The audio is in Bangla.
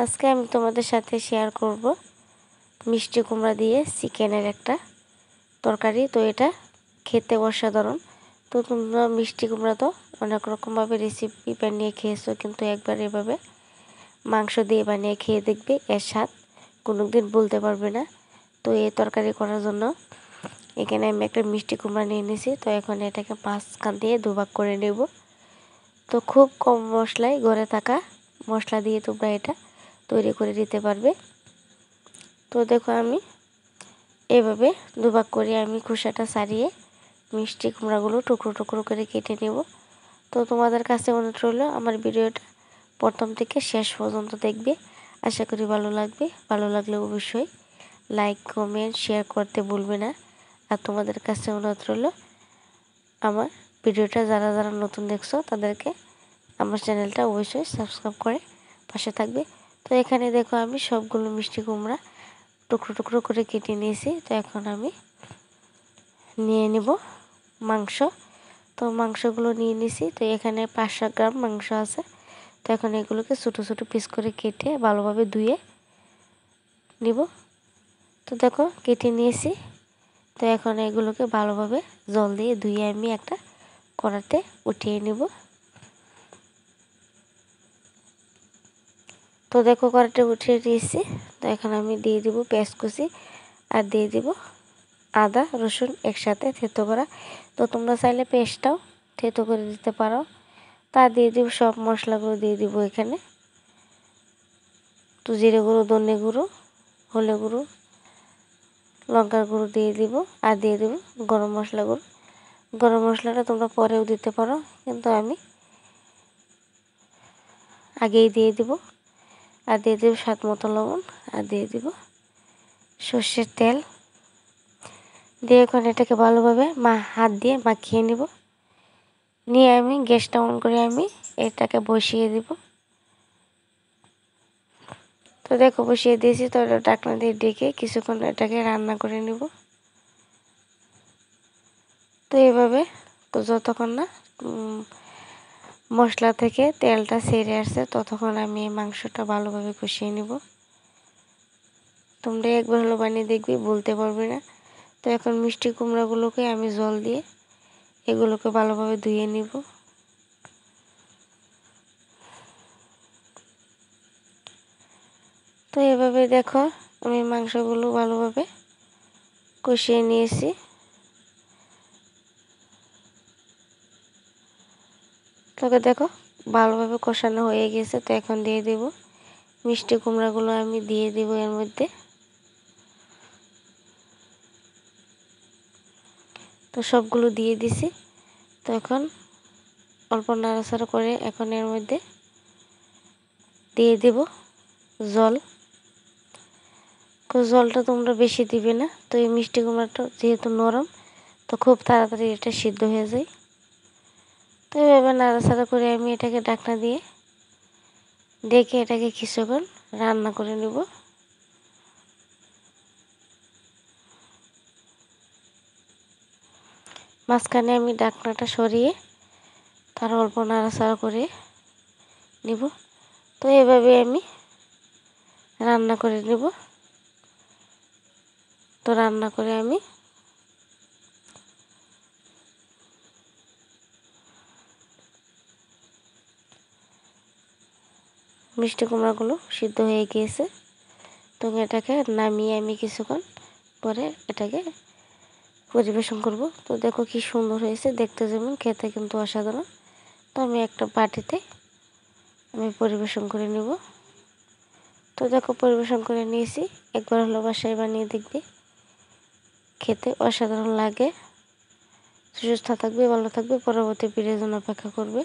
আজকে আমি তোমাদের সাথে শেয়ার করব মিষ্টি কুমড়া দিয়ে চিকেনের একটা তরকারি। তো এটা খেতে অসাধারণ। তো তোমরা মিষ্টি কুমড়া তো অনেক রকমভাবে রেসিপি বানিয়ে খেয়েছো, কিন্তু একবার এভাবে মাংস দিয়ে বানিয়ে খেয়ে দেখবে, এর স্বাদ কোনোদিন বলতে পারবে না। তো এই তরকারি করার জন্য এখানে আমি একটা মিষ্টি কুমড়া নিয়ে নিয়েছি। তো এখন এটাকে মাঝখান দিয়ে দুভাগ করে নেব। তো খুব কম মশলায় ঘরে থাকা মশলা দিয়ে তোমরা এটা তৈরি করে দিতে পারবে। তো দেখো আমি এভাবে দুভাগ করে আমি খোসাটা ছাড়িয়ে মিষ্টি কুমড়াগুলো টুকরো টুকরো করে কেটে নেব। তো তোমাদের কাছে অনুরোধ রইল আমার ভিডিওটা প্রথম থেকে শেষ পর্যন্ত দেখবে, আশা করি ভালো লাগবে। ভালো লাগলে অবশ্যই লাইক কমেন্ট শেয়ার করতে ভুলবে না। আর তোমাদের কাছে অনুরোধ রইল আমার ভিডিওটা যারা যারা নতুন দেখছো তাদেরকে আমার চ্যানেলটা অবশ্যই সাবস্ক্রাইব করে পাশে থাকবে। তো এখানে দেখো আমি সবগুলো মিষ্টি কুমড়া টুকরো টুকরো করে কেটে নিয়েছি। তো এখন আমি নিয়ে নেব মাংস। তো মাংসগুলো নিয়ে নিয়েছি। তো এখানে 500 গ্রাম মাংস আছে। তো এখন এগুলোকে ছোটো ছোটো পিস করে কেটে ভালোভাবে ধুয়ে নিব। তো দেখো কেটে নিয়েছি। তো এখন এগুলোকে ভালোভাবে জল দিয়ে ধুয়ে আমি একটা কড়াতে উঠিয়ে নেব। তো দেখো কড়াইটা উঠিয়ে দিয়েছি। তো এখন আমি দিয়ে দিব পেঁয়াজ কুচি আর দিয়ে দিব আদা রসুন একসাথে থেতো করা। তো তোমরা চাইলে পেস্টটাও থেতো করে দিতে পারো। তা দিয়ে দিব সব মশলাগুলো দিয়ে দিব এখানে। তো জিরে গুঁড়ো, ধনে গুঁড়ো, হলুদ গুঁড়ো, লঙ্কার গুঁড়ো দিয়ে দিব আর দিয়ে দিব গরম মশলা গুঁড়ো। গরম মশলাটা তোমরা পরেও দিতে পারো, কিন্তু আমি আগেই দিয়ে দিব। আর দিয়ে দিব স্বাদ মতো লবণ আর দিয়ে দিব সর্ষের তেল দিয়ে এখন এটাকে ভালোভাবে হাত দিয়ে মাখিয়ে নিব। নিয়ে আমি গ্যাসটা অন করে আমি এটাকে বসিয়ে দিব। তো দেখো বসিয়ে দিয়েছি। তো ঢাকনা দিয়ে ডেকে কিছুক্ষণ এটাকে রান্না করে নিব। তো এইভাবে যতক্ষণ না মশলা থেকে তেলটা ছেড়ে আসছে ততক্ষণ আমি এই মাংসটা ভালোভাবে কষিয়ে নিব। তোমরা একবার হলো বানিয়ে দেখবি, বলতে পারবে না। তো এখন মিষ্টি কুমড়াগুলোকে আমি জল দিয়ে এগুলোকে ভালোভাবে ধুয়ে নিব। তো এভাবে দেখো আমি মাংসগুলো ভালোভাবে কষিয়ে নিয়েছি। তোকে দেখো ভালোভাবে কষানো হয়ে গেছে। তো এখন দিয়ে দেব মিষ্টি কুমড়াগুলো, আমি দিয়ে দিব এর মধ্যে। তো সবগুলো দিয়ে দিছি। তো এখন অল্প নাড়াচাড়া করে এখন এর মধ্যে দিয়ে দেব জল। তো জলটা তোমরা বেশি দিবে না। তো এই মিষ্টি কুমড়াটা যেহেতু নরম, তো খুব তাড়াতাড়ি এটা সিদ্ধ হয়ে যায়। তো এভাবে নাড়াচাড়া করে আমি এটাকে ঢাকনা দিয়ে ডেকে এটাকে কিছুক্ষণ রান্না করে নেব। মাঝখানে আমি ঢাকনাটা সরিয়ে তার অল্প নাড়াচাড়া করে নিব। তো এভাবে আমি রান্না করে নেব। তো রান্না করে আমি মিষ্টি কুমড়াগুলো সিদ্ধ হয়ে গিয়েছে। তো এটাকে নামিয়ে আমি কিছুক্ষণ পরে এটাকে পরিবেশন করব। তো দেখো কি সুন্দর হয়েছে দেখতে, যেমন খেতে কিন্তু অসাধারণ। তো আমি একটা বাটিতে আমি পরিবেশন করে নেব। তো দেখো পরিবেশন করে নিয়েছি। একবার হলো বাসায় বানিয়ে দেখবে, খেতে অসাধারণ লাগে। সুস্থ থাকবে, ভালো থাকবে, পরবর্তী ভিডিওর জন্য অপেক্ষা করবে।